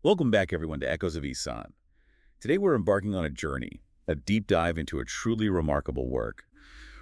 Welcome back, everyone, to Echoes of Ihsan. Today we're embarking on a journey, a deep dive into a truly remarkable work,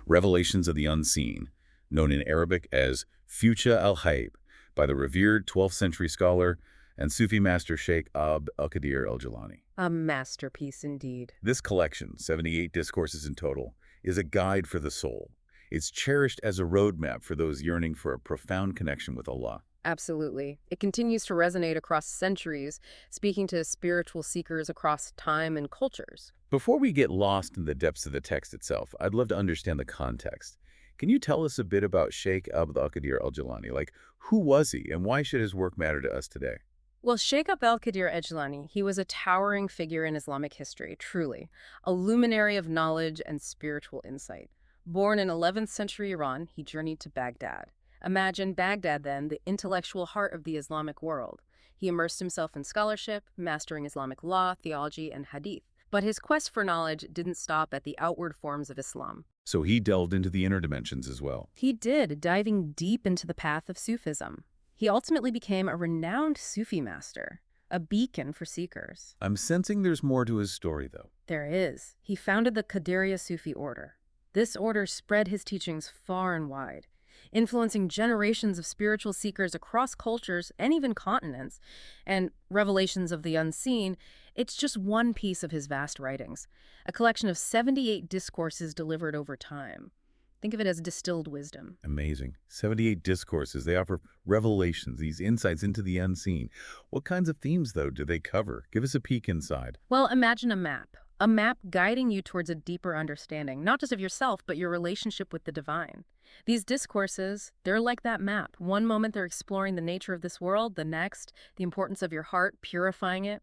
Revelations of the Unseen, known in Arabic as Futuh al-Ghayb, by the revered 12th century scholar and Sufi master Sheikh Abdul Qadir Gilani. A masterpiece indeed. This collection, 78 discourses in total, is a guide for the soul. It's cherished as a roadmap for those yearning for a profound connection with Allah. Absolutely. It continues to resonate across centuries, speaking to spiritual seekers across time and cultures. Before we get lost in the depths of the text itself, I'd love to understand the context. Can you tell us a bit about Sheikh Abdul Qadir Gilani? Like, who was he and why should his work matter to us today? Well, Sheikh Abdul Qadir Gilani, he was a towering figure in Islamic history, truly. A luminary of knowledge and spiritual insight. Born in 11th century Iran, he journeyed to Baghdad. Imagine Baghdad then, the intellectual heart of the Islamic world. He immersed himself in scholarship, mastering Islamic law, theology, and hadith. But his quest for knowledge didn't stop at the outward forms of Islam. So he delved into the inner dimensions as well. He did, diving deep into the path of Sufism. He ultimately became a renowned Sufi master, a beacon for seekers. I'm sensing there's more to his story, though. There is. He founded the Qadiriya Sufi order. This order spread his teachings far and wide, influencing generations of spiritual seekers across cultures and even continents. And Revelations of the Unseen, it's just one piece of his vast writings, a collection of 78 discourses delivered over time. Think of it as distilled wisdom. Amazing. 78 discourses. They offer revelations, these insights into the unseen. What kinds of themes, though, do they cover? Give us a peek inside. Well, imagine a map guiding you towards a deeper understanding, not just of yourself, but your relationship with the divine. These discourses, they're like that map. One moment they're exploring the nature of this world, the next, the importance of your heart, purifying it.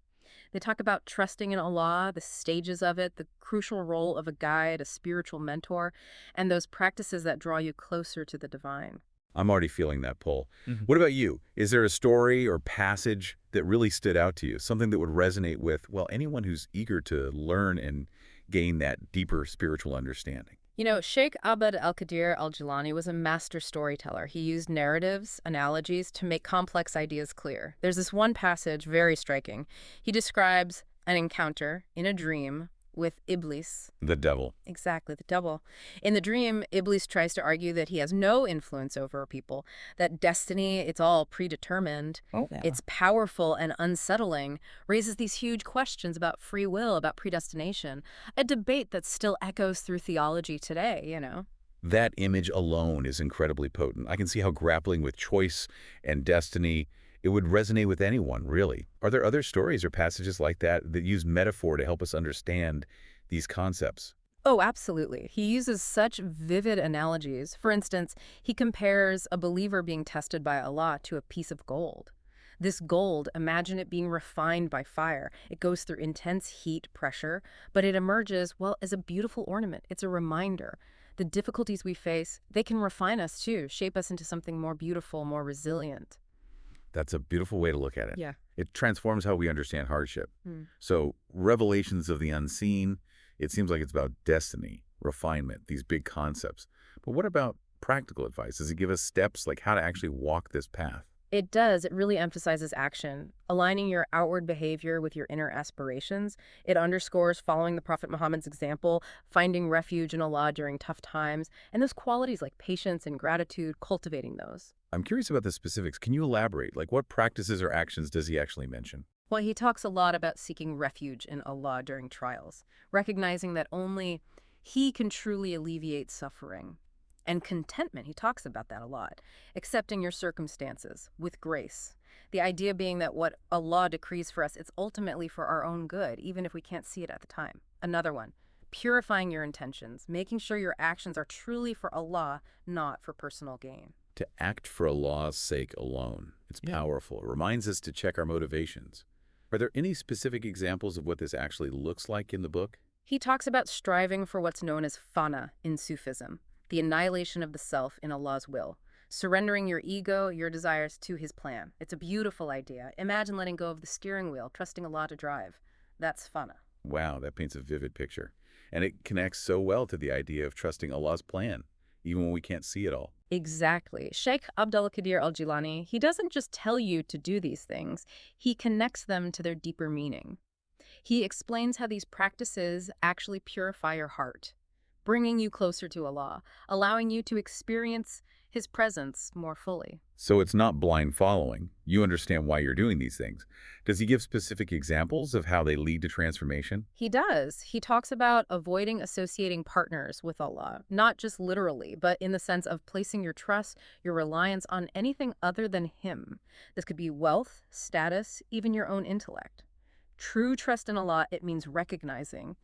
They talk about trusting in Allah, the stages of it, the crucial role of a guide, a spiritual mentor, and those practices that draw you closer to the divine. I'm already feeling that pull. What about you? Is there a story or passage that really stood out to you? Something that would resonate with, well, anyone who's eager to learn and gain that deeper spiritual understanding? You know, Sheikh Abd al-Qadir al-Gilani was a master storyteller. He used narratives, analogies to make complex ideas clear. There's this one passage, very striking. He describes an encounter in a dream with Iblis. The devil. Exactly, the devil. In the dream, Iblis tries to argue that he has no influence over people, that destiny, it's all predetermined, it's powerful and unsettling, raises these huge questions about free will, about predestination, a debate that still echoes through theology today, you know. That image alone is incredibly potent. I can see how grappling with choice and destiny, it would resonate with anyone, really. Are there other stories or passages like that that use metaphor to help us understand these concepts? Oh, absolutely. He uses such vivid analogies. For instance, he compares a believer being tested by Allah to a piece of gold. This gold, imagine it being refined by fire. It goes through intense heat, pressure, but it emerges, well, as a beautiful ornament. It's a reminder. The difficulties we face, they can refine us too, shape us into something more beautiful, more resilient. That's a beautiful way to look at it. Yeah. It transforms how we understand hardship. So revelations of the unseen, it seems like it's about destiny, refinement, these big concepts. But what about practical advice? Does it give us steps like how to actually walk this path? It does. It really emphasizes action, aligning your outward behavior with your inner aspirations. It underscores following the Prophet Muhammad's example, finding refuge in Allah during tough times, and those qualities like patience and gratitude, cultivating those. I'm curious about the specifics. Can you elaborate? Like what practices or actions does he actually mention? Well, he talks a lot about seeking refuge in Allah during trials, recognizing that only He can truly alleviate suffering. And contentment, he talks about that a lot. Accepting your circumstances with grace. The idea being that what Allah decrees for us, it's ultimately for our own good, even if we can't see it at the time. Another one, purifying your intentions, making sure your actions are truly for Allah, not for personal gain. To act for Allah's sake alone. It's powerful. It reminds us to check our motivations. Are there any specific examples of what this actually looks like in the book? He talks about striving for what's known as fana in Sufism, the annihilation of the self in Allah's will, surrendering your ego, your desires to His plan. It's a beautiful idea. Imagine letting go of the steering wheel, trusting Allah to drive. That's fana. Wow, that paints a vivid picture. And it connects so well to the idea of trusting Allah's plan. even when we can't see it all. Exactly. Sheikh Abdul Qadir Gilani, he doesn't just tell you to do these things, he connects them to their deeper meaning. He explains how these practices actually purify your heart, bringing you closer to Allah, allowing you to experience His presence more fully. So it's not blind following. You understand why you're doing these things. Does he give specific examples of how they lead to transformation? He does. He talks about avoiding associating partners with Allah, not just literally, but in the sense of placing your trust, your reliance on anything other than Him. This could be wealth, status, even your own intellect. True trust in Allah, it means recognizing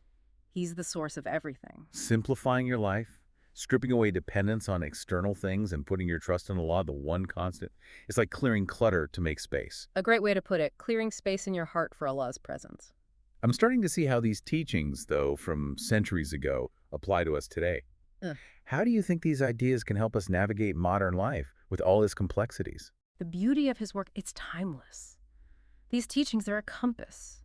He's the source of everything. Simplifying your life, stripping away dependence on external things and putting your trust in Allah, the one constant. It's like clearing clutter to make space. A great way to put it, clearing space in your heart for Allah's presence. I'm starting to see how these teachings, though, from centuries ago, apply to us today. How do you think these ideas can help us navigate modern life with all its complexities? The beauty of his work, it's timeless. These teachings are a compass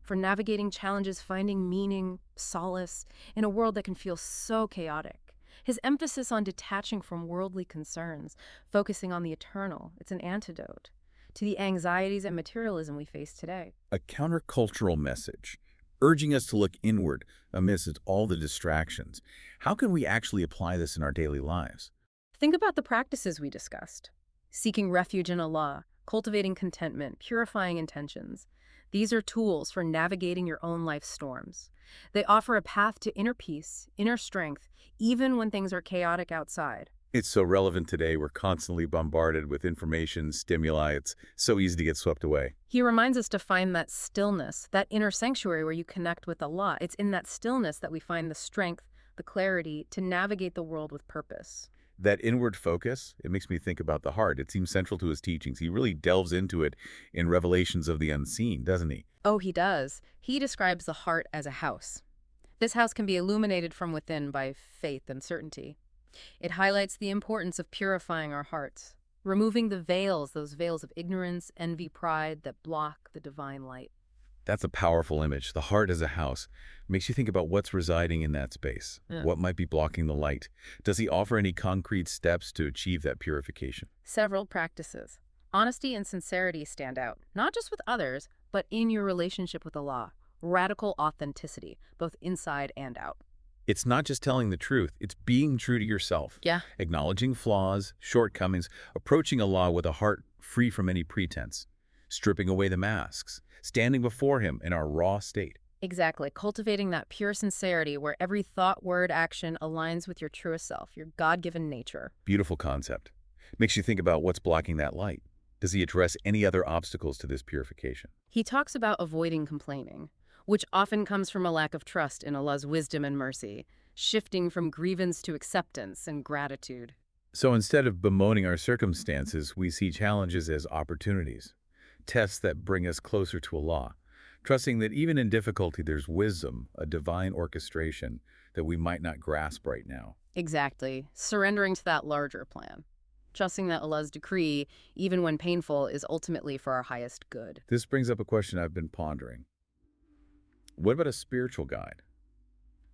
for navigating challenges, finding meaning, solace, in a world that can feel so chaotic. His emphasis on detaching from worldly concerns, focusing on the eternal, it's an antidote to the anxieties and materialism we face today. A countercultural message, urging us to look inward amidst all the distractions. How can we actually apply this in our daily lives? Think about the practices we discussed. Seeking refuge in Allah, cultivating contentment, purifying intentions. These are tools for navigating your own life's storms. They offer a path to inner peace, inner strength, even when things are chaotic outside. It's so relevant today. We're constantly bombarded with information, stimuli. It's so easy to get swept away. He reminds us to find that stillness, that inner sanctuary where you connect with Allah. It's in that stillness that we find the strength, the clarity to navigate the world with purpose. That inward focus, it makes me think about the heart. It seems central to his teachings. He really delves into it in Revelations of the Unseen, doesn't he? Oh, he does. He describes the heart as a house. This house can be illuminated from within by faith and certainty. It highlights the importance of purifying our hearts, removing the veils, those veils of ignorance, envy, pride that block the divine light. That's a powerful image. The heart as a house makes you think about what's residing in that space. What might be blocking the light? Does he offer any concrete steps to achieve that purification? Several practices. Honesty and sincerity stand out, not just with others, but in your relationship with Allah. Radical authenticity, both inside and out. It's not just telling the truth, it's being true to yourself. Yeah. Acknowledging flaws, shortcomings, approaching Allah with a heart free from any pretense, stripping away the masks, standing before Him in our raw state. Exactly. Cultivating that pure sincerity where every thought, word, action aligns with your truest self, your God-given nature. Beautiful concept. Makes you think about what's blocking that light. Does he address any other obstacles to this purification? He talks about avoiding complaining, which often comes from a lack of trust in Allah's wisdom and mercy, shifting from grievance to acceptance and gratitude. So instead of bemoaning our circumstances, we see challenges as opportunities, tests that bring us closer to Allah, trusting that even in difficulty there's wisdom, a divine orchestration that we might not grasp right now. Exactly. Surrendering to that larger plan. Trusting that Allah's decree, even when painful, is ultimately for our highest good. This brings up a question I've been pondering. What about a spiritual guide?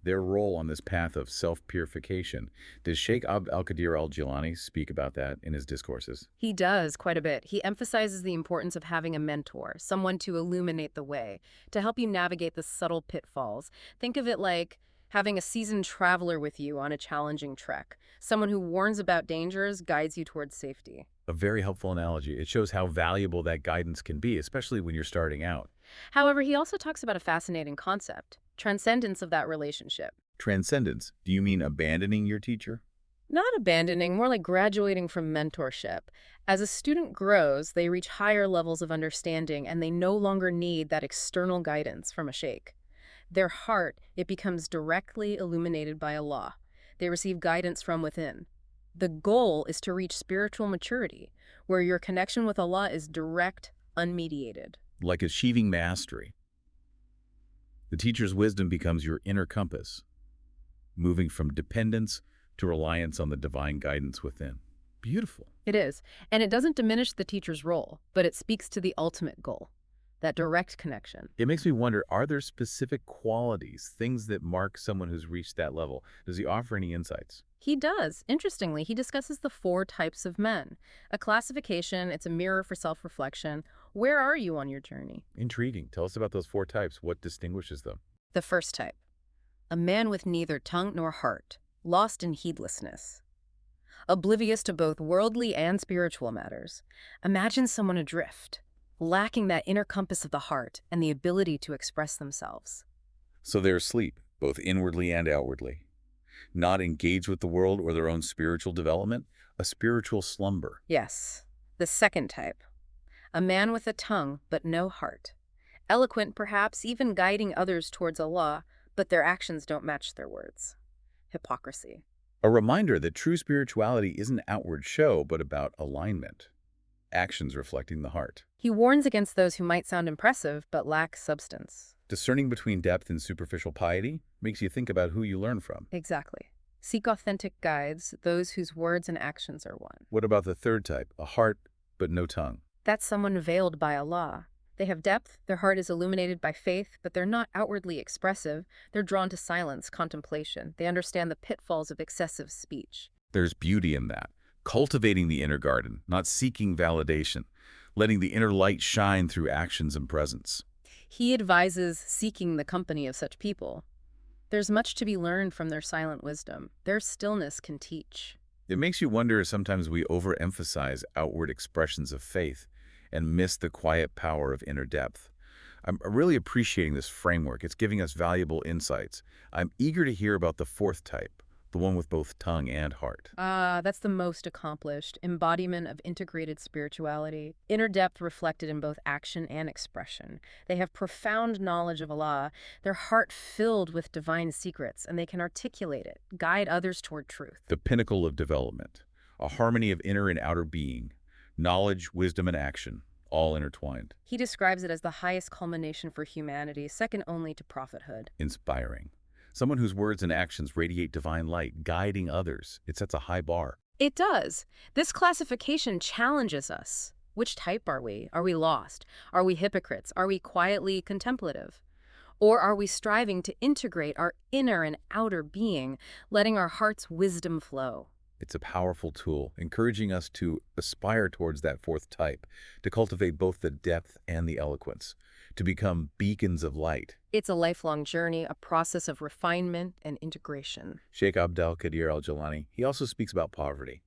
Their role on this path of self-purification. Does Sheikh Abdul Qadir Gilani speak about that in his discourses? He does quite a bit. He emphasizes the importance of having a mentor, someone to illuminate the way, to help you navigate the subtle pitfalls. Think of it like having a seasoned traveler with you on a challenging trek, someone who warns about dangers, guides you towards safety. A very helpful analogy. It shows how valuable that guidance can be, especially when you're starting out. However, he also talks about a fascinating concept, transcendence of that relationship. Transcendence. Do you mean abandoning your teacher? Not abandoning, more like graduating from mentorship. As a student grows, they reach higher levels of understanding and they no longer need that external guidance from a sheikh. Their heart, it becomes directly illuminated by Allah. They receive guidance from within. The goal is to reach spiritual maturity, where your connection with Allah is direct, unmediated. Like achieving mastery. The teacher's wisdom becomes your inner compass, moving from dependence to reliance on the divine guidance within. Beautiful. It is. And it doesn't diminish the teacher's role, but it speaks to the ultimate goal. that direct connection. It makes me wonder, are there specific qualities, things that mark someone who's reached that level? Does he offer any insights? He does. Interestingly, he discusses the 4 types of men. A classification, it's a mirror for self-reflection. Where are you on your journey? Intriguing. Tell us about those 4 types. What distinguishes them? The first type, a man with neither tongue nor heart, lost in heedlessness, oblivious to both worldly and spiritual matters. Imagine someone adrift, lacking that inner compass of the heart and the ability to express themselves. So they're asleep, both inwardly and outwardly. Not engaged with the world or their own spiritual development, a spiritual slumber. Yes. The second type, a man with a tongue but no heart, eloquent perhaps, even guiding others towards Allah, but their actions don't match their words. Hypocrisy. A reminder that true spirituality isn't outward show, but about alignment. Actions reflecting the heart. He warns against those who might sound impressive but lack substance. Discerning between depth and superficial piety makes you think about who you learn from. Exactly. Seek authentic guides, those whose words and actions are one. What about the third type, a heart but no tongue? That's someone veiled by Allah. They have depth, their heart is illuminated by faith, but they're not outwardly expressive. They're drawn to silence, contemplation. They understand the pitfalls of excessive speech. There's beauty in that. Cultivating the inner garden, not seeking validation, letting the inner light shine through actions and presence. He advises seeking the company of such people. There's much to be learned from their silent wisdom. Their stillness can teach. It makes you wonder if sometimes we overemphasize outward expressions of faith and miss the quiet power of inner depth. I'm really appreciating this framework. It's giving us valuable insights. I'm eager to hear about the 4th type, the one with both tongue and heart. That's the most accomplished embodiment of integrated spirituality. Inner depth reflected in both action and expression. They have profound knowledge of Allah, their heart filled with divine secrets, and they can articulate it, guide others toward truth. The pinnacle of development, a harmony of inner and outer being, knowledge, wisdom, and action, all intertwined. He describes it as the highest culmination for humanity, second only to prophethood. Inspiring. Someone whose words and actions radiate divine light, guiding others. It sets a high bar. It does. This classification challenges us. Which type are we? Are we lost? Are we hypocrites? Are we quietly contemplative? Or are we striving to integrate our inner and outer being, letting our heart's wisdom flow? It's a powerful tool, encouraging us to aspire towards that 4th type, to cultivate both the depth and the eloquence, to become beacons of light. It's a lifelong journey, a process of refinement and integration. Sheikh Abdul Qadir Gilani, he also speaks about poverty.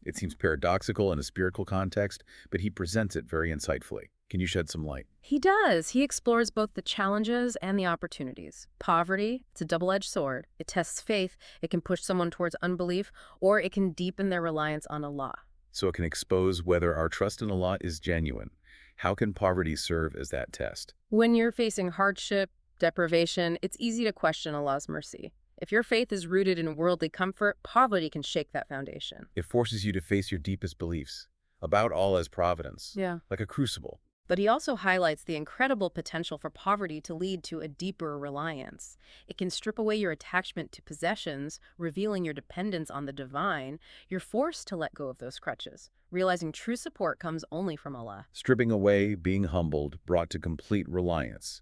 It seems paradoxical in a spiritual context, but he presents it very insightfully. Can you shed some light? He does. He explores both the challenges and the opportunities. Poverty, it's a double-edged sword. It tests faith. It can push someone towards unbelief, or it can deepen their reliance on Allah. So it can expose whether our trust in Allah is genuine. How can poverty serve as that test? When you're facing hardship, deprivation, it's easy to question Allah's mercy. If your faith is rooted in worldly comfort, poverty can shake that foundation. It forces you to face your deepest beliefs about Allah's providence, like a crucible. But he also highlights the incredible potential for poverty to lead to a deeper reliance. It can strip away your attachment to possessions, revealing your dependence on the divine. You're forced to let go of those crutches, realizing true support comes only from Allah. Stripping away, being humbled, brought to complete reliance.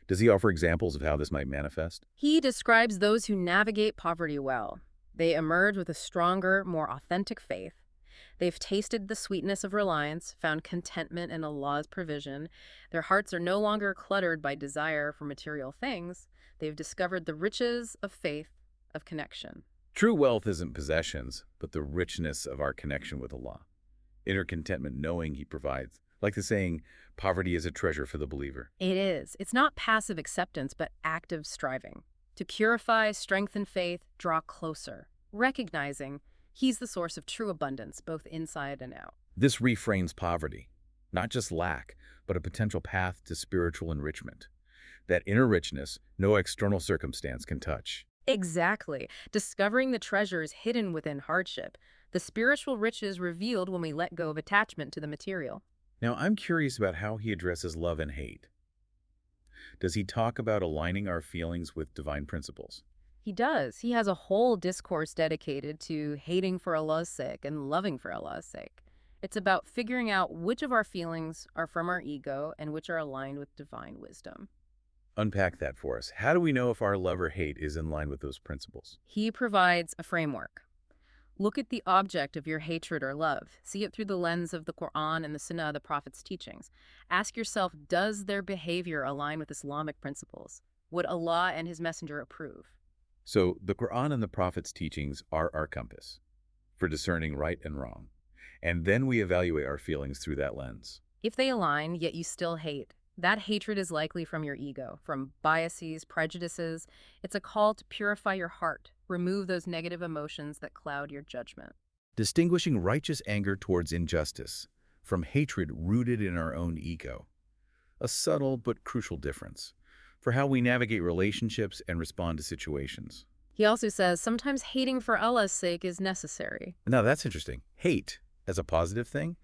Does he offer examples of how this might manifest? He describes those who navigate poverty well. They emerge with a stronger, more authentic faith. They've tasted the sweetness of reliance, found contentment in Allah's provision. Their hearts are no longer cluttered by desire for material things. They've discovered the riches of faith, of connection. True wealth isn't possessions, but the richness of our connection with Allah. Inner contentment knowing He provides. Like the saying, poverty is a treasure for the believer. It is. It's not passive acceptance, but active striving. To purify, strengthen faith, draw closer, recognizing He's the source of true abundance, both inside and out. This reframes poverty, not just lack, but a potential path to spiritual enrichment. That inner richness no external circumstance can touch. Exactly. Discovering the treasures hidden within hardship, the spiritual riches revealed when we let go of attachment to the material. Now, I'm curious about how he addresses love and hate. Does he talk about aligning our feelings with divine principles? He does. He has a whole discourse dedicated to hating for Allah's sake and loving for Allah's sake. It's about figuring out which of our feelings are from our ego and which are aligned with divine wisdom. Unpack that for us. How do we know if our love or hate is in line with those principles? He provides a framework. Look at the object of your hatred or love. See it through the lens of the Quran and the Sunnah, the Prophet's teachings. Ask yourself, does their behavior align with Islamic principles? Would Allah and His Messenger approve? So the Quran and the Prophet's teachings are our compass for discerning right and wrong. And then we evaluate our feelings through that lens. If they align, yet you still hate, that hatred is likely from your ego, from biases, prejudices. It's a call to purify your heart, remove those negative emotions that cloud your judgment. Distinguishing righteous anger towards injustice from hatred rooted in our own ego. A subtle but crucial difference for how we navigate relationships and respond to situations. He also says sometimes hating for Allah's sake is necessary. Now that's interesting. Hate as a positive thing?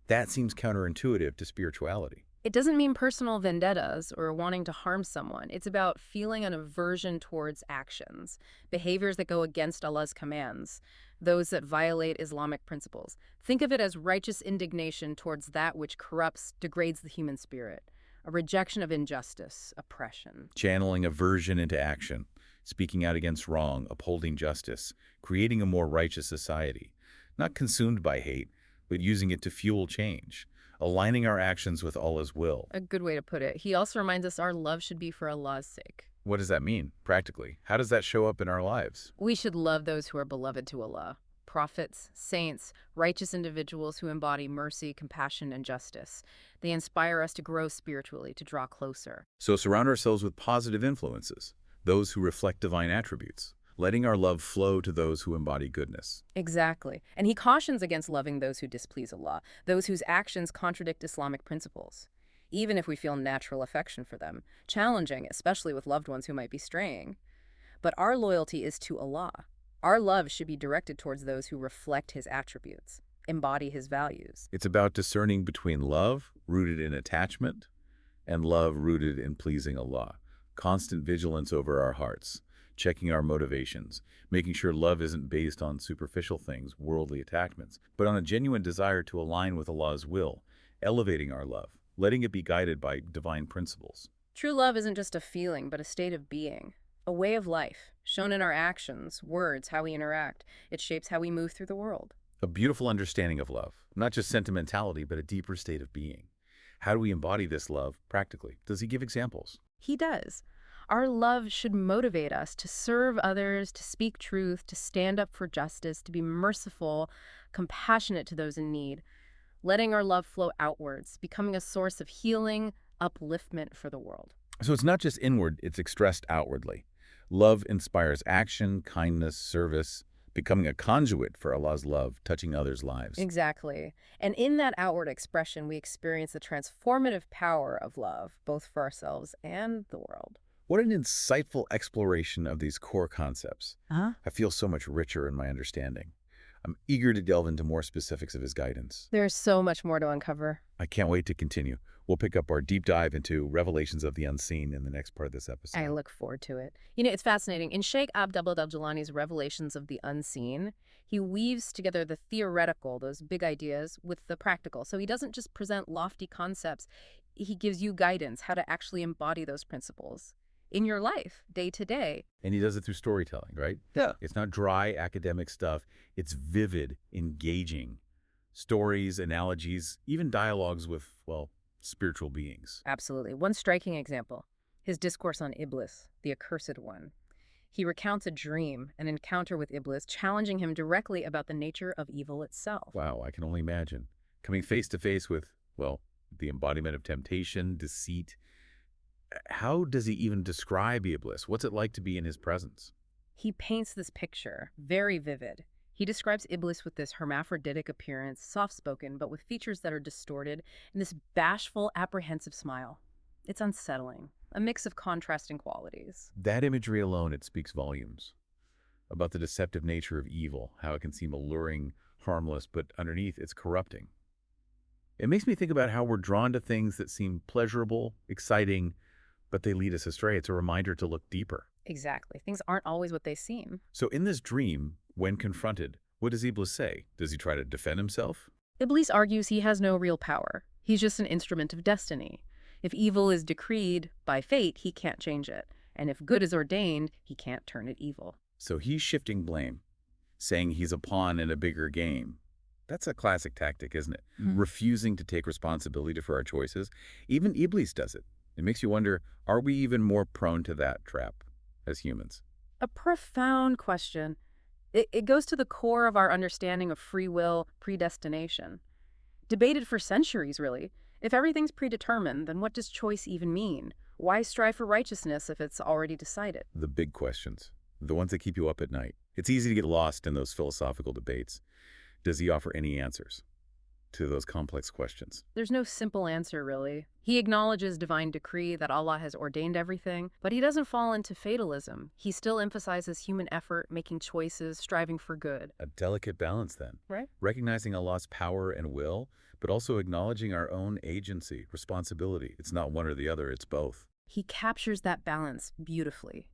That seems counterintuitive to spirituality. It doesn't mean personal vendettas or wanting to harm someone. It's about feeling an aversion towards actions, behaviors that go against Allah's commands, those that violate Islamic principles. Think of it as righteous indignation towards that which corrupts, degrades the human spirit, a rejection of injustice, oppression. Channeling aversion into action, speaking out against wrong, upholding justice, creating a more righteous society. Not consumed by hate, but using it to fuel change, aligning our actions with Allah's will. A good way to put it. He also reminds us our love should be for Allah's sake. What does that mean, practically? How does that show up in our lives? We should love those who are beloved to Allah. Prophets, saints, righteous individuals who embody mercy, compassion, and justice. They inspire us to grow spiritually, to draw closer. So surround ourselves with positive influences, those who reflect divine attributes, letting our love flow to those who embody goodness. Exactly. And he cautions against loving those who displease Allah, those whose actions contradict Islamic principles, even if we feel natural affection for them. Challenging, especially with loved ones who might be straying. But our loyalty is to Allah. Our love should be directed towards those who reflect His attributes, embody His values. It's about discerning between love rooted in attachment and love rooted in pleasing Allah. Constant vigilance over our hearts, checking our motivations, making sure love isn't based on superficial things, worldly attachments, but on a genuine desire to align with Allah's will, elevating our love, letting it be guided by divine principles. True love isn't just a feeling, but a state of being, a way of life, shown in our actions, words, how we interact. It shapes how we move through the world. A beautiful understanding of love, not just sentimentality, but a deeper state of being. How do we embody this love practically? Does he give examples? He does. Our love should motivate us to serve others, to speak truth, to stand up for justice, to be merciful, compassionate to those in need, letting our love flow outwards, becoming a source of healing, upliftment for the world. So it's not just inward, it's expressed outwardly. Love inspires action, kindness, service, becoming a conduit for Allah's love, touching others' lives. Exactly. And in that outward expression, we experience the transformative power of love, both for ourselves and the world. What an insightful exploration of these core concepts. Huh? I feel so much richer in my understanding. I'm eager to delve into more specifics of his guidance. There's so much more to uncover. I can't wait to continue. We'll pick up our deep dive into revelations of the unseen in the next part of this episode. I look forward to it. You know, it's fascinating. In Sheikh Abdul Qadir Gilani's Revelations of the Unseen, he weaves together the theoretical, those big ideas, with the practical. So he doesn't just present lofty concepts. He gives you guidance, how to actually embody those principles in your life, day to day. And he does it through storytelling, right? Yeah. It's not dry academic stuff. It's vivid, engaging. Stories, analogies, even dialogues with, well, spiritual beings. Absolutely. One striking example, his discourse on Iblis, the accursed one. He recounts a dream, an encounter with Iblis, challenging him directly about the nature of evil itself. Wow, I can only imagine. Coming face to face with, well, the embodiment of temptation, deceit. How does he even describe Iblis? What's it like to be in his presence? He paints this picture, very vivid. He describes Iblis with this hermaphroditic appearance, soft-spoken, but with features that are distorted, and this bashful, apprehensive smile. It's unsettling, a mix of contrasting qualities. That imagery alone, it speaks volumes about the deceptive nature of evil, how it can seem alluring, harmless, but underneath it's corrupting. It makes me think about how we're drawn to things that seem pleasurable, exciting, but they lead us astray. It's a reminder to look deeper. Exactly. Things aren't always what they seem. So in this dream, when confronted, what does Iblis say? Does he try to defend himself? Iblis argues he has no real power. He's just an instrument of destiny. If evil is decreed by fate, he can't change it. And if good is ordained, he can't turn it evil. So he's shifting blame, saying he's a pawn in a bigger game. That's a classic tactic, isn't it? Refusing to take responsibility for our choices. Even Iblis does it. It makes you wonder, are we even more prone to that trap as humans? A profound question. It goes to the core of our understanding of free will, predestination. Debated for centuries, really. If everything's predetermined, then what does choice even mean? Why strive for righteousness if it's already decided? The big questions, the ones that keep you up at night. It's easy to get lost in those philosophical debates. Does he offer any answers to those complex questions? There's no simple answer, really. He acknowledges divine decree that Allah has ordained everything, but he doesn't fall into fatalism. He still emphasizes human effort, making choices, striving for good. A delicate balance, then. Right. Recognizing Allah's power and will, but also acknowledging our own agency, responsibility. It's not one or the other, it's both. He captures that balance beautifully.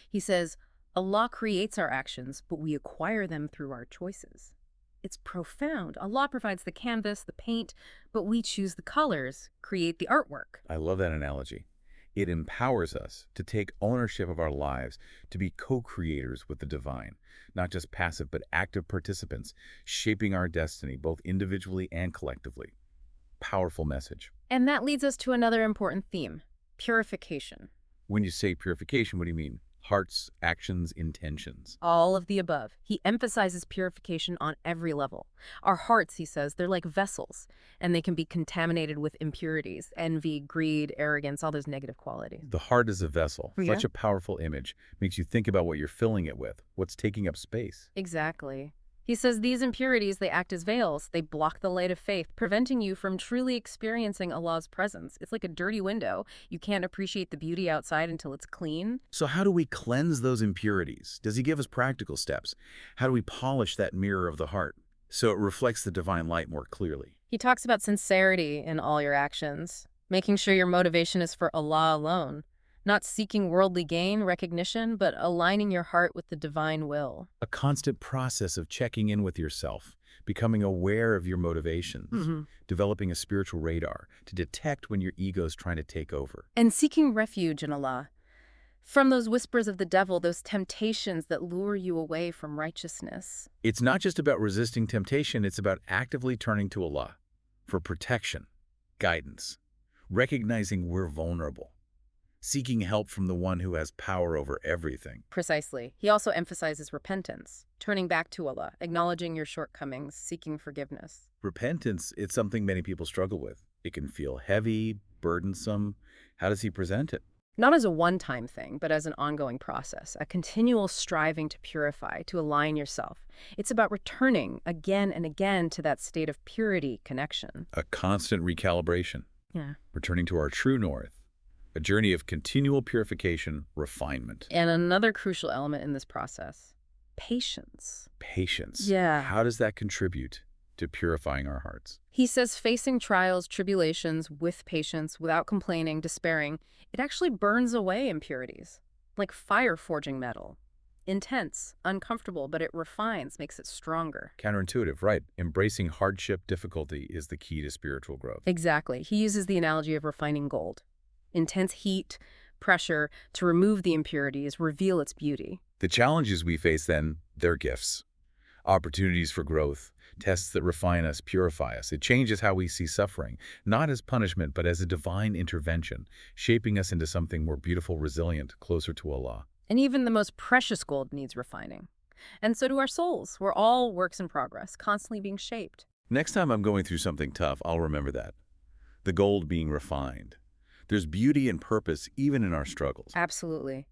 He says, Allah creates our actions, but we acquire them through our choices. It's profound. Allah provides the canvas, the paint, but we choose the colors, create the artwork. I love that analogy. It empowers us to take ownership of our lives, to be co-creators with the divine, not just passive but active participants, shaping our destiny both individually and collectively. Powerful message. And that leads us to another important theme, purification. When you say purification, what do you mean? Hearts, actions, intentions. All of the above. He emphasizes purification on every level. Our hearts, he says, they're like vessels, and they can be contaminated with impurities, envy, greed, arrogance, all those negative qualities. The heart is a vessel. Yeah. Such a powerful image. Makes you think about what you're filling it with, what's taking up space. Exactly. He says these impurities, they act as veils. They block the light of faith, preventing you from truly experiencing Allah's presence. It's like a dirty window. You can't appreciate the beauty outside until it's clean. So how do we cleanse those impurities? Does he give us practical steps? How do we polish that mirror of the heart so it reflects the divine light more clearly? He talks about sincerity in all your actions, making sure your motivation is for Allah alone, not seeking worldly gain, recognition, but aligning your heart with the divine will. A constant process of checking in with yourself, becoming aware of your motivations, developing a spiritual radar to detect when your ego's trying to take over. And seeking refuge in Allah from those whispers of the devil, those temptations that lure you away from righteousness. It's not just about resisting temptation, it's about actively turning to Allah for protection, guidance, recognizing we're vulnerable, seeking help from the one who has power over everything. Precisely. He also emphasizes repentance, turning back to Allah, acknowledging your shortcomings, seeking forgiveness. Repentance, it's something many people struggle with. It can feel heavy, burdensome. How does he present it? Not as a one-time thing, but as an ongoing process, a continual striving to purify, to align yourself. It's about returning again and again to that state of purity, connection. A constant recalibration. Yeah. Returning to our true north. A journey of continual purification, refinement. And another crucial element in this process, patience. Patience. Yeah. How does that contribute to purifying our hearts? He says facing trials, tribulations with patience, without complaining, despairing, it actually burns away impurities, like fire forging metal. Intense, uncomfortable, but it refines, makes it stronger. Counterintuitive, right. Embracing hardship, difficulty is the key to spiritual growth. Exactly. He uses the analogy of refining gold. Intense heat, pressure to remove the impurities, reveal its beauty. The challenges we face then, they're gifts. Opportunities for growth, tests that refine us, purify us. It changes how we see suffering, not as punishment, but as a divine intervention, shaping us into something more beautiful, resilient, closer to Allah. And even the most precious gold needs refining. And so do our souls. We're all works in progress, constantly being shaped. Next time I'm going through something tough, I'll remember that. The gold being refined. There's beauty and purpose even in our struggles. Absolutely.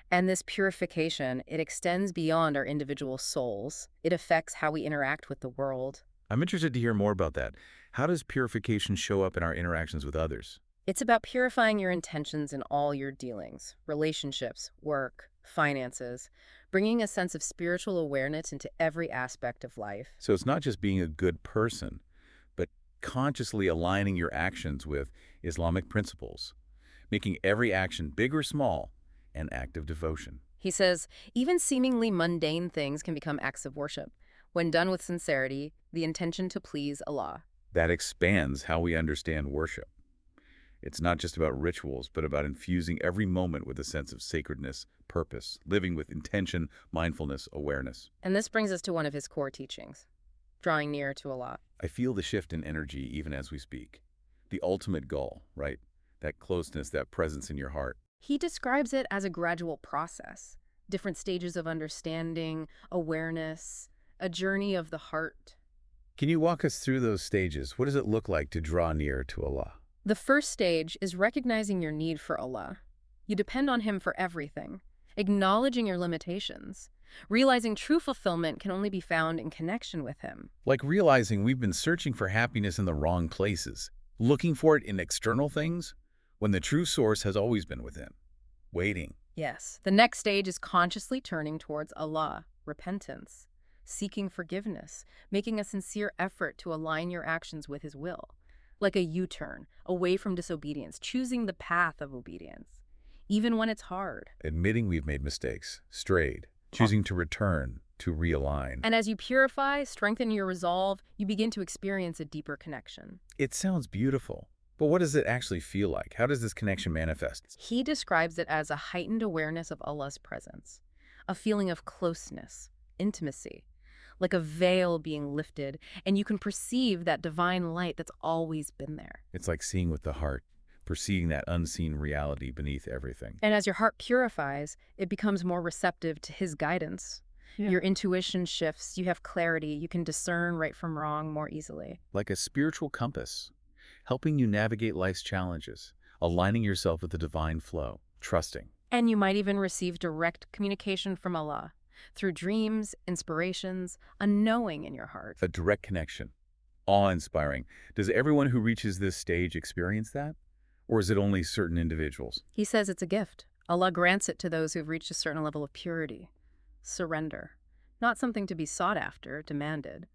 And this purification, it extends beyond our individual souls. It affects how we interact with the world. I'm interested to hear more about that. How does purification show up in our interactions with others? It's about purifying your intentions in all your dealings, relationships, work, finances, bringing a sense of spiritual awareness into every aspect of life. So it's not just being a good person, but consciously aligning your actions with Islamic principles, making every action, big or small, an act of devotion. He says, even seemingly mundane things can become acts of worship, when done with sincerity, the intention to please Allah. That expands how we understand worship. It's not just about rituals, but about infusing every moment with a sense of sacredness, purpose, living with intention, mindfulness, awareness. And this brings us to one of his core teachings, drawing near to Allah. I feel the shift in energy even as we speak. The ultimate goal, right? That closeness, that presence in your heart. He describes it as a gradual process, different stages of understanding, awareness, a journey of the heart. Can you walk us through those stages? What does it look like to draw near to Allah? The first stage is recognizing your need for Allah. You depend on Him for everything, acknowledging your limitations, realizing true fulfillment can only be found in connection with Him. Like realizing we've been searching for happiness in the wrong places, looking for it in external things, when the true source has always been within, waiting. Yes. The next stage is consciously turning towards Allah, repentance, seeking forgiveness, making a sincere effort to align your actions with His will. Like a U-turn, away from disobedience, choosing the path of obedience, even when it's hard. Admitting we've made mistakes, strayed, choosing to return, to realign. And as you purify, strengthen your resolve, you begin to experience a deeper connection. It sounds beautiful, but what does it actually feel like? How does this connection manifest? He describes it as a heightened awareness of Allah's presence, a feeling of closeness, intimacy, like a veil being lifted, and you can perceive that divine light that's always been there. It's like seeing with the heart, perceiving that unseen reality beneath everything. And as your heart purifies, it becomes more receptive to His guidance. Yeah. Your intuition shifts, you have clarity, you can discern right from wrong more easily. Like a spiritual compass, helping you navigate life's challenges, aligning yourself with the divine flow, trusting. And you might even receive direct communication from Allah, through dreams, inspirations, a knowing in your heart. A direct connection, awe-inspiring. Does everyone who reaches this stage experience that? Or is it only certain individuals? He says it's a gift. Allah grants it to those who've reached a certain level of purity, surrender. Not something to be sought after, demanded,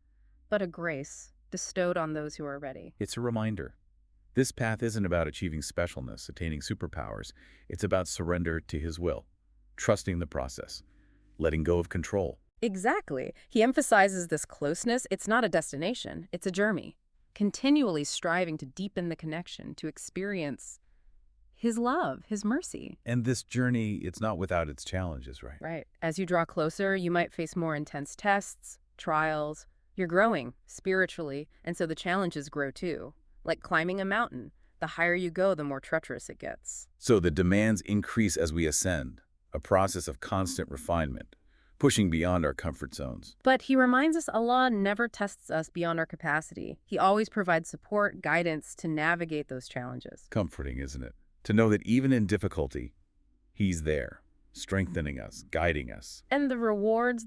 but a grace bestowed on those who are ready. It's a reminder. This path isn't about achieving specialness, attaining superpowers. It's about surrender to His will, trusting the process, letting go of control. Exactly. He emphasizes this closeness. It's not a destination, it's a journey. Continually striving to deepen the connection, to experience His love, His mercy. And this journey, it's not without its challenges, right? Right. As you draw closer, you might face more intense tests, trials. You're growing spiritually, and so the challenges grow too. Like climbing a mountain. The higher you go, the more treacherous it gets. So the demands increase as we ascend, a process of constant refinement, pushing beyond our comfort zones. But he reminds us Allah never tests us beyond our capacity. He always provides support, guidance to navigate those challenges. Comforting, isn't it? To know that even in difficulty, He's there, strengthening us, guiding us. And the rewards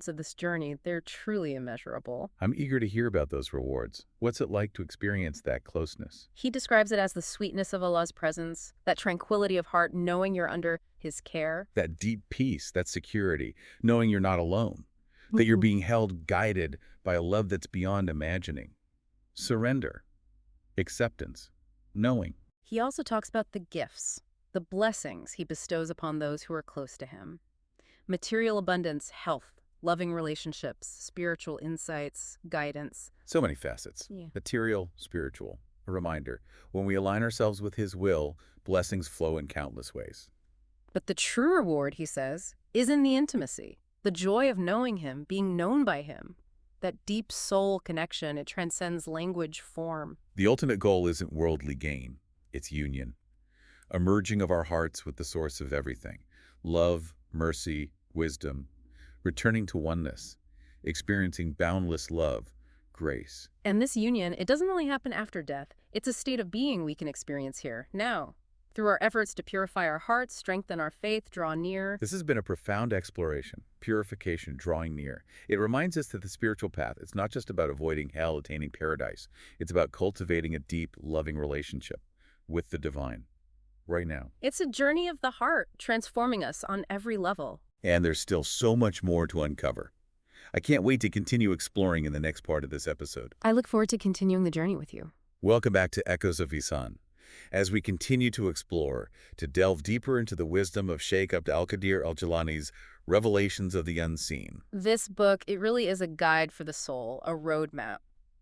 of this journey, they're truly immeasurable. I'm eager to hear about those rewards. What's it like to experience that closeness? He describes it as the sweetness of Allah's presence, that tranquility of heart, knowing you're under His care. That deep peace, that security, knowing you're not alone, that you're being held, guided by a love that's beyond imagining. Surrender, acceptance, knowing. He also talks about the gifts, the blessings He bestows upon those who are close to Him. Material abundance, health, loving relationships, spiritual insights, guidance. So many facets. Yeah. Material, spiritual. A reminder, when we align ourselves with His will, blessings flow in countless ways. But the true reward, he says, is in the intimacy, the joy of knowing Him, being known by Him. That deep soul connection, it transcends language, form. The ultimate goal isn't worldly gain, it's union. A merging of our hearts with the source of everything. Love, mercy, wisdom. Returning to oneness. Experiencing boundless love, grace. And this union, it doesn't only happen after death. It's a state of being we can experience here, now. Through our efforts to purify our hearts, strengthen our faith, draw near. This has been a profound exploration, purification, drawing near. It reminds us that the spiritual path is not just about avoiding hell, attaining paradise. It's about cultivating a deep, loving relationship with the divine. Right now. It's a journey of the heart, transforming us on every level. And there's still so much more to uncover. I can't wait to continue exploring in the next part of this episode. I look forward to continuing the journey with you. Welcome back to Echoes of Ihsan. as we continue to explore, to delve deeper into the wisdom of Sheikh Abdul Qadir Gilani's Revelations of the Unseen. This book, it really is a guide for the soul, a roadmap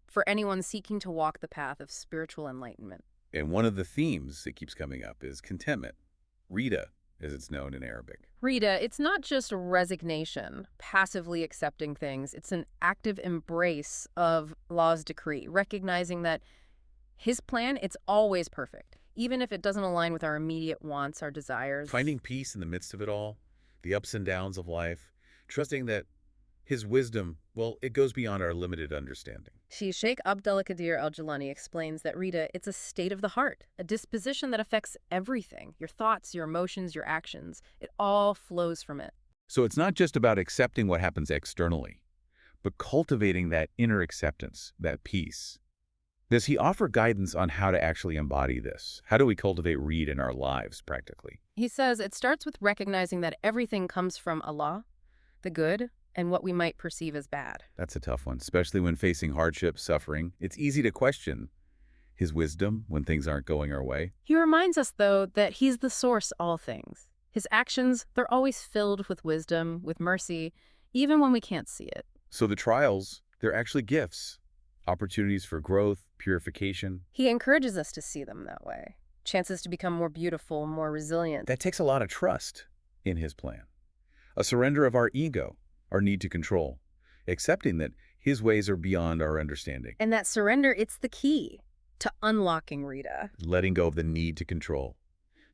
for anyone seeking to walk the path of spiritual enlightenment. And one of the themes that keeps coming up is contentment, Rida, as it's known in Arabic. Rita, it's not just resignation, passively accepting things. It's an active embrace of Allah's decree, recognizing that His plan, it's always perfect, even if it doesn't align with our immediate wants, our desires. Finding peace in the midst of it all, the ups and downs of life, trusting that His wisdom, well, it goes beyond our limited understanding. Sheikh Abdul Qadir Gilani explains that Rita, it's a state of the heart, a disposition that affects everything, your thoughts, your emotions, your actions. It all flows from it. So it's not just about accepting what happens externally, but cultivating that inner acceptance, that peace. Does he offer guidance on how to actually embody this? How do we cultivate Reed in our lives practically? He says it starts with recognizing that everything comes from Allah, the good, and what we might perceive as bad. That's a tough one, especially when facing hardship, suffering. It's easy to question His wisdom when things aren't going our way. He reminds us, though, that He's the source of all things. His actions, they're always filled with wisdom, with mercy, even when we can't see it. So the trials, they're actually gifts, opportunities for growth, purification. He encourages us to see them that way. Chances to become more beautiful, more resilient. That takes a lot of trust in His plan. A surrender of our ego, our need to control, accepting that His ways are beyond our understanding. And that surrender, it's the key to unlocking Rita. Letting go of the need to control,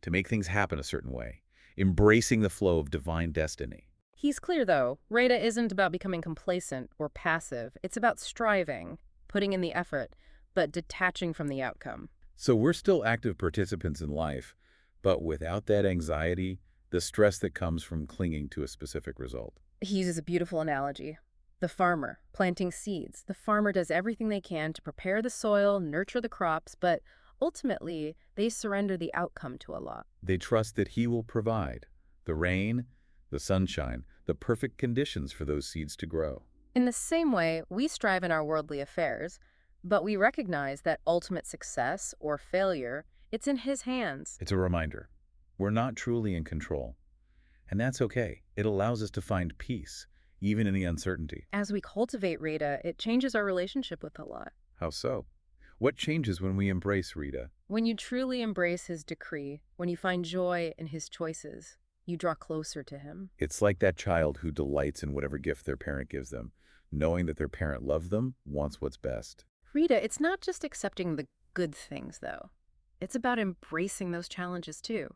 to make things happen a certain way, embracing the flow of divine destiny. He's clear, though, Rita isn't about becoming complacent or passive. It's about striving, putting in the effort, but detaching from the outcome. So we're still active participants in life, but without that anxiety, the stress that comes from clinging to a specific result. He uses a beautiful analogy. The farmer planting seeds. The farmer does everything they can to prepare the soil, nurture the crops, but ultimately they surrender the outcome to Allah. They trust that He will provide the rain, the sunshine, the perfect conditions for those seeds to grow. In the same way, we strive in our worldly affairs, but we recognize that ultimate success or failure, it's in His hands. It's a reminder. We're not truly in control. And that's okay. It allows us to find peace, even in the uncertainty. As we cultivate Rita, it changes our relationship with Allah. How so? What changes when we embrace Rita? When you truly embrace His decree, when you find joy in His choices, you draw closer to Him. It's like that child who delights in whatever gift their parent gives them, knowing that their parent loves them, wants what's best. Rita, it's not just accepting the good things, though. It's about embracing those challenges, too.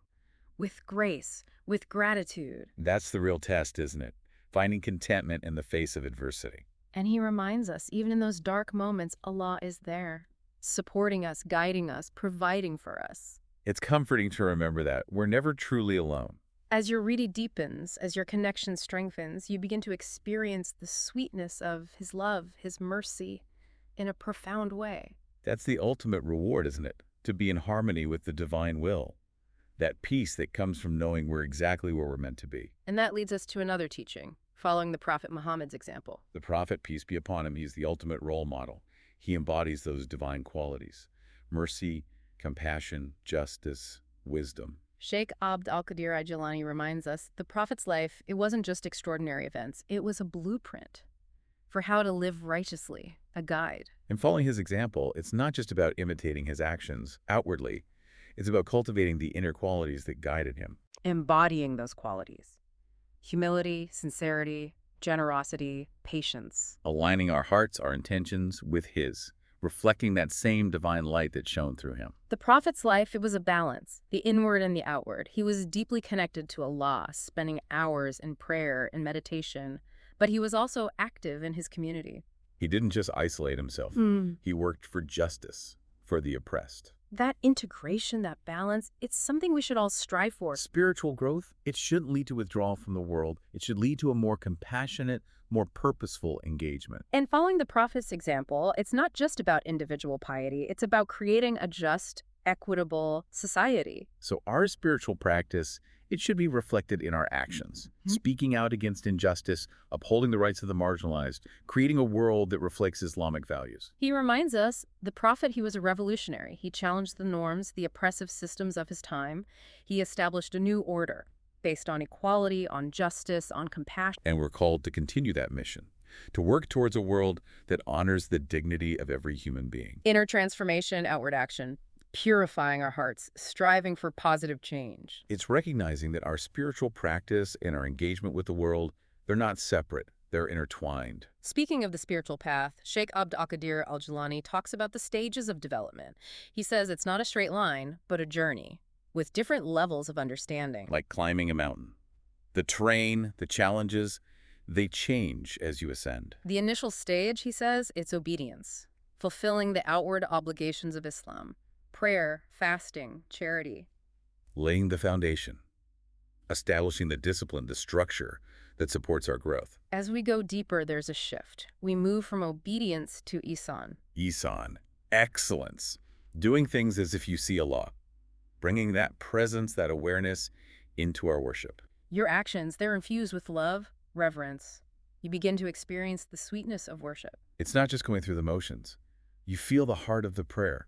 With grace, with gratitude. That's the real test, isn't it? Finding contentment in the face of adversity. And He reminds us, even in those dark moments, Allah is there, supporting us, guiding us, providing for us. It's comforting to remember that we're never truly alone. As your Rita deepens, as your connection strengthens, you begin to experience the sweetness of His love, His mercy, in a profound way. That's the ultimate reward, isn't it? To be in harmony with the divine will. That peace that comes from knowing we're exactly where we're meant to be. And that leads us to another teaching, following the Prophet Muhammad's example. The Prophet, peace be upon him, he's the ultimate role model. He embodies those divine qualities: mercy, compassion, justice, wisdom. Sheikh Abdul Qadir Gilani reminds us the Prophet's life, it wasn't just extraordinary events, it was a blueprint for how to live righteously, a guide. In following his example, it's not just about imitating his actions outwardly. It's about cultivating the inner qualities that guided him. Embodying those qualities. Humility, sincerity, generosity, patience. Aligning our hearts, our intentions with his, reflecting that same divine light that shone through him. The Prophet's life, it was a balance, the inward and the outward. He was deeply connected to Allah, spending hours in prayer and meditation, but he was also active in his community. He didn't just isolate himself. He worked for justice, for the oppressed. That integration, that balance, it's something we should all strive for. Spiritual growth, it shouldn't lead to withdrawal from the world. It should lead to a more compassionate, more purposeful engagement. And following the Prophet's example, it's not just about individual piety. It's about creating a just, equitable society. So our spiritual practice, it should be reflected in our actions, speaking out against injustice, upholding the rights of the marginalized, creating a world that reflects Islamic values. He reminds us, the prophet, he was a revolutionary. He challenged the norms, the oppressive systems of his time. He established a new order based on equality, on justice, on compassion. And we're called to continue that mission, to work towards a world that honors the dignity of every human being. Inner transformation, outward action, purifying our hearts, striving for positive change. It's recognizing that our spiritual practice and our engagement with the world, they're not separate, they're intertwined. Speaking of the spiritual path, Sheikh Abdul Qadir Gilani talks about the stages of development. He says it's not a straight line, but a journey, with different levels of understanding. Like climbing a mountain. The terrain, the challenges, they change as you ascend. The initial stage, he says, it's obedience, fulfilling the outward obligations of Islam. Prayer, fasting, charity. Laying the foundation. Establishing the discipline, the structure that supports our growth. As we go deeper, there's a shift. We move from obedience to Ihsan. Ihsan. Excellence. Doing things as if you see Allah. Bringing that presence, that awareness into our worship. Your actions, they're infused with love, reverence. You begin to experience the sweetness of worship. It's not just going through the motions. You feel the heart of the prayer,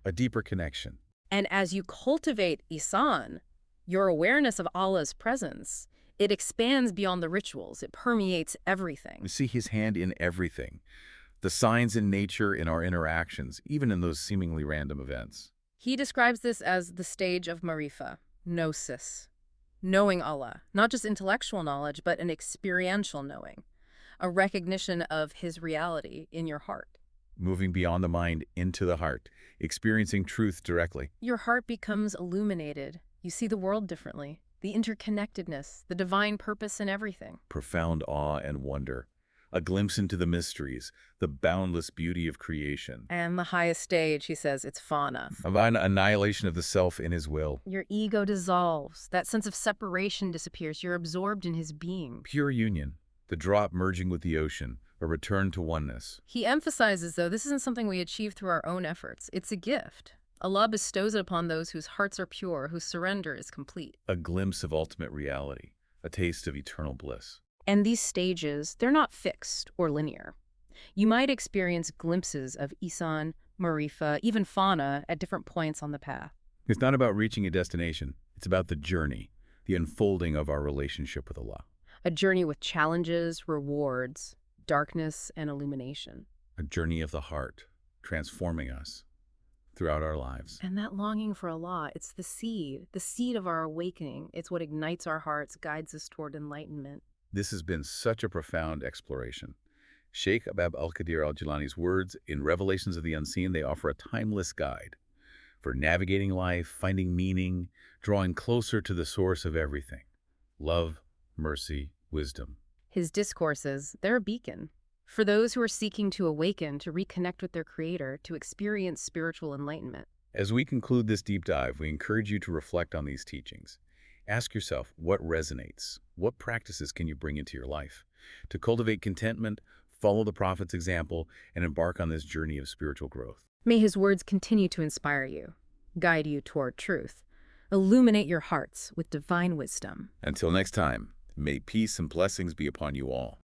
a deeper connection. And as you cultivate Ihsan, your awareness of Allah's presence, it expands beyond the rituals. It permeates everything. You see his hand in everything. The signs in nature, in our interactions, even in those seemingly random events. He describes this as the stage of marifa, gnosis, knowing Allah, not just intellectual knowledge, but an experiential knowing, a recognition of his reality in your heart. Moving beyond the mind into the heart, experiencing truth directly. Your heart becomes illuminated. You see the world differently, the interconnectedness, the divine purpose in everything. Profound awe and wonder, a glimpse into the mysteries, the boundless beauty of creation. And the highest stage, he says, it's fana. An annihilation of the self in his will. Your ego dissolves. That sense of separation disappears. You're absorbed in his being. Pure union, the drop merging with the ocean, a return to oneness. He emphasizes, though, this isn't something we achieve through our own efforts. It's a gift. Allah bestows it upon those whose hearts are pure, whose surrender is complete. A glimpse of ultimate reality, a taste of eternal bliss. And these stages, they're not fixed or linear. You might experience glimpses of Ihsan, marifa, even fana at different points on the path. It's not about reaching a destination. It's about the journey, the unfolding of our relationship with Allah. A journey with challenges, rewards, darkness, and illumination. A journey of the heart, transforming us throughout our lives. And that longing for Allah, it's the seed of our awakening. It's what ignites our hearts, guides us toward enlightenment. This has been such a profound exploration. Sheikh Abdul Qadir Gilani's words in Revelations of the Unseen, they offer a timeless guide for navigating life, finding meaning, drawing closer to the source of everything. Love, mercy, wisdom. His discourses, they're a beacon for those who are seeking to awaken, to reconnect with their Creator, to experience spiritual enlightenment. As we conclude this deep dive, we encourage you to reflect on these teachings. Ask yourself what resonates. What practices can you bring into your life? To cultivate contentment, follow the Prophet's example, and embark on this journey of spiritual growth. May his words continue to inspire you, guide you toward truth, illuminate your hearts with divine wisdom. Until next time, may peace and blessings be upon you all.